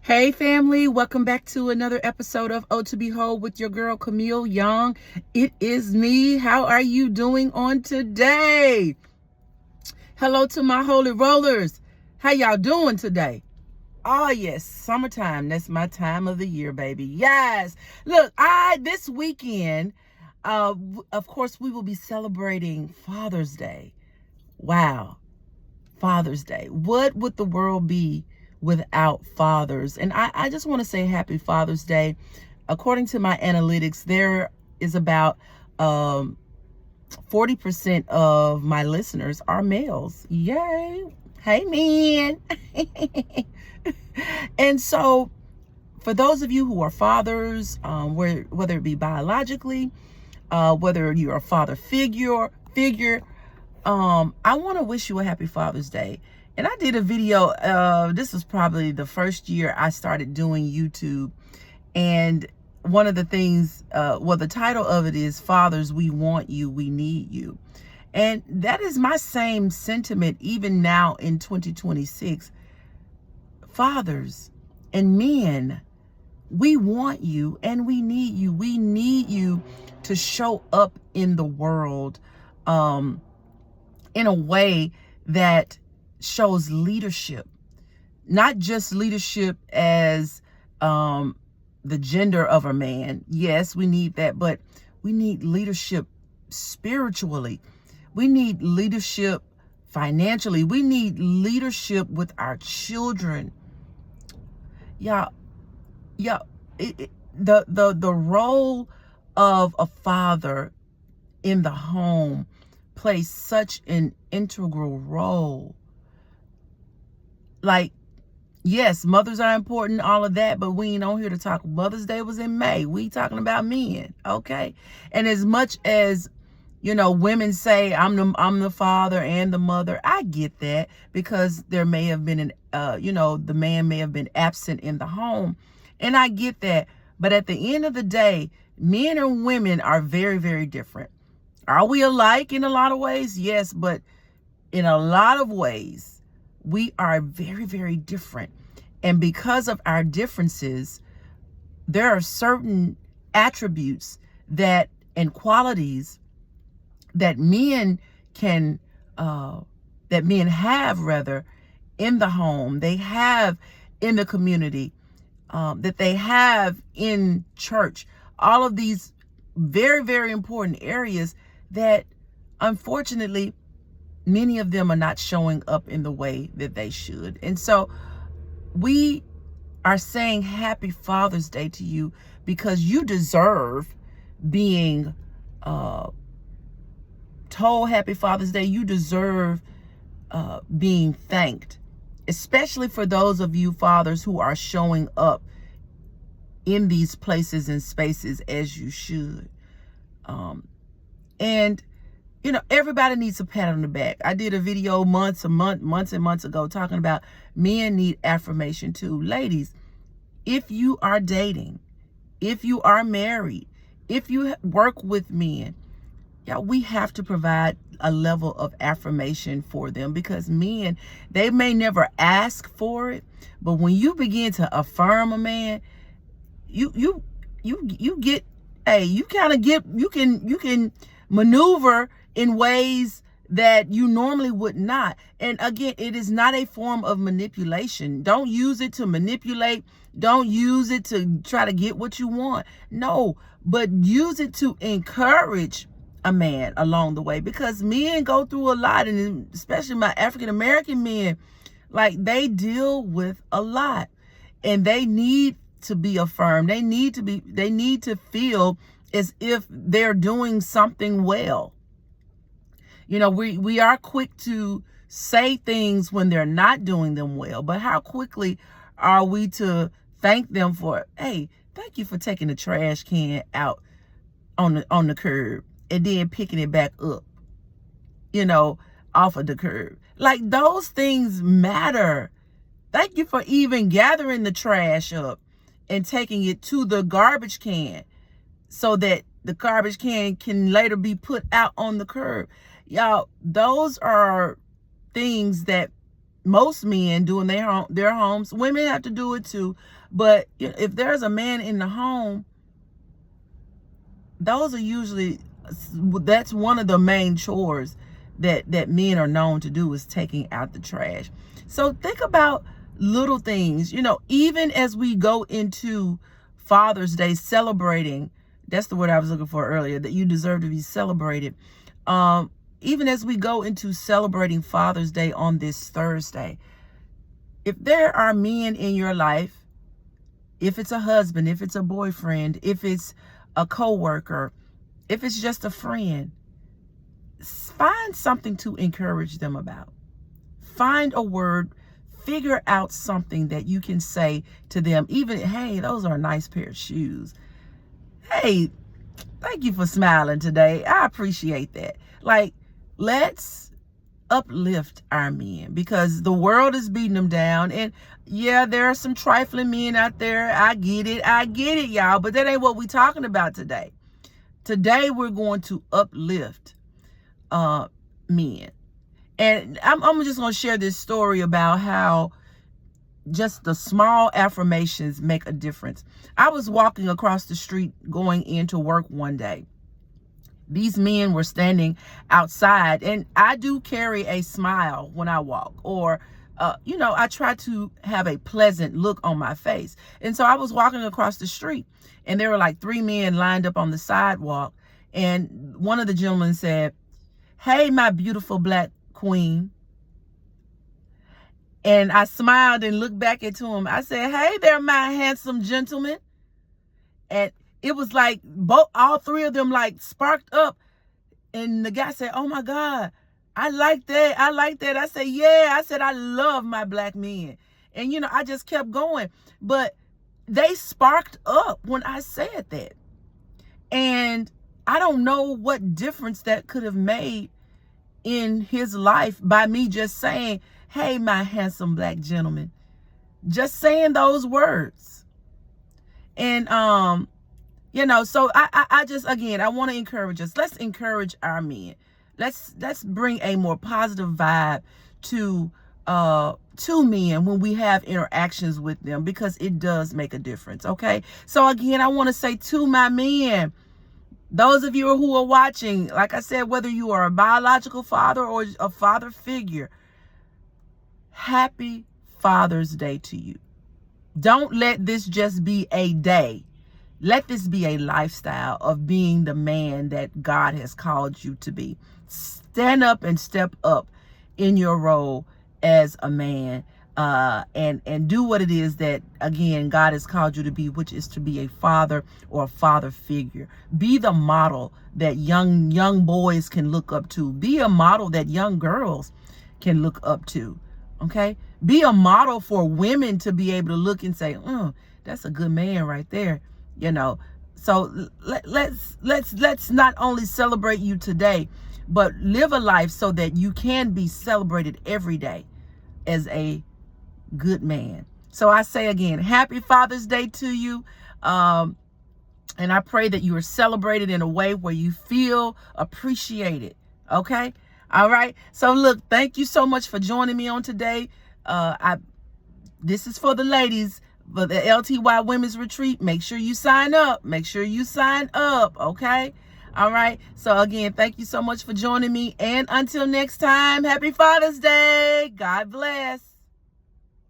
Hey family, welcome back to another episode of ohtobewhole with your girl Camille Young. It is me. How are you doing on today? Hello to my holy rollers. How y'all doing today? Oh yes, summertime. That's my time of the year, baby. Yes. Look, this weekend, of course, we will be celebrating Father's Day. Wow. Father's Day. What would the world be without fathers? And I just want to say happy Father's Day. According to my analytics, there is about 40% of my listeners are males. Yay. Hey, man. And so for those of you who are fathers, whether it be biologically, whether you're a father figure, I want to wish you a happy Father's Day. And I did a video, this was probably the first year I started doing YouTube. And one of the things, the title of it is Fathers, We Want You, We Need You. And that is my same sentiment even now in 2026. Fathers and men, we want you and we need you. We need you to show up in the world, in a way that shows leadership, not just leadership as the gender of a man. Yes, we need that, but we need leadership spiritually. We need leadership financially. We need leadership with our children. The role of a father in the home plays such an integral role. Like, yes, mothers are important, all of that, but we ain't on here to talk. Mother's Day was in May. We talking about men, okay? And as much as, women say I'm the father and the mother, I get that, because there may have been the man may have been absent in the home, and I get that. But at the end of the day, men and women are very, very different. Are we alike in a lot of ways? Yes, but in a lot of ways, we are very, very different. And because of our differences, there are certain attributes and qualities that men have in the home, they have in the community, that they have in church. All of these very, very important areas that unfortunately many of them are not showing up in the way that they should. And so we are saying happy Father's Day to you, because you deserve being told happy Father's Day. You deserve being thanked, especially for those of you fathers who are showing up in these places and spaces as you should. And everybody needs a pat on the back. I did a video months and months ago talking about men need affirmation too. Ladies, if you are dating, if you are married, if you work with men, we have to provide a level of affirmation for them, because men, they may never ask for it, but when you begin to affirm a man, you get, you can maneuver in ways that you normally would not. And again, it is not a form of manipulation. Don't use it to manipulate. Don't use it to try to get what you want. No, but use it to encourage a man along the way, because men go through a lot, and especially my African American men, like, they deal with a lot, and they need to be affirmed. They need to feel as if they're doing something well. We are quick to say things when they're not doing them well, but how quickly are we to thank them for, hey, thank you for taking the trash can out on the curb and then picking it back up, off of the curb. Like, those things matter. Thank you for even gathering the trash up and taking it to the garbage can, so that the garbage can later be put out on the curb. Y'all, those are things that most men do in their homes. Women have to do it too. But if there's a man in the home, those are usually, that's one of the main chores that men are known to do, is taking out the trash. So think about little things, even as we go into Father's Day, celebrating, that's the word I was looking for earlier, that you deserve to be celebrated. Even as we go into celebrating Father's Day on this Thursday, if there are men in your life, if it's a husband, if it's a boyfriend, if it's a coworker, if it's just a friend, find something to encourage them about. Find a word, figure out something that you can say to them. Even, hey, those are a nice pair of shoes. Hey, thank you for smiling today. I appreciate that. Like, let's uplift our men, because the world is beating them down. And yeah, there are some trifling men out there. I get it, y'all. But that ain't what we're talking about today. Today, we're going to uplift men. And I'm just going to share this story about how just the small affirmations make a difference. I was walking across the street going into work one day. These men were standing outside, and I do carry a smile when I walk, or I try to have a pleasant look on my face. And so I was walking across the street, and there were like 3 men lined up on the sidewalk. And one of the gentlemen said, "Hey, my beautiful black queen." And I smiled and looked back into him. I said, "Hey there, my handsome gentleman." And it was like all 3 of them like sparked up. And the guy said, "Oh my God, I like that. I like that." I said, "Yeah." I said, "I love my black men." And, I just kept going. But they sparked up when I said that. And I don't know what difference that could have made in his life by me just saying, "Hey, my handsome black gentleman." Just saying those words. And, so I just, again, I want to encourage us. Let's encourage our men. Let's bring a more positive vibe to men when we have interactions with them, because it does make a difference. Okay. So again, I want to say to my men, those of you who are watching, like I said, whether you are a biological father or a father figure, happy Father's Day to you. Don't let this just be a day. Let this be a lifestyle of being the man that God has called you to be. Stand up and step up in your role as a man, and do what it is that, again, God has called you to be, which is to be a father or a father figure. Be the model that young boys can look up to. Be a model that young girls can look up to. Okay? Be a model for women to be able to look and say, "That's a good man right there." So let's not only celebrate you today, but live a life so that you can be celebrated every day as a good man. So I say again, happy Father's Day to you. And I pray that you are celebrated in a way where you feel appreciated. Okay. All right. So look, thank you so much for joining me on today. This is for the ladies, for the LTY Women's Retreat. Make sure you sign up. Make sure you sign up. Okay. All right. So again, thank you so much for joining me. And until next time, happy Father's Day. God bless.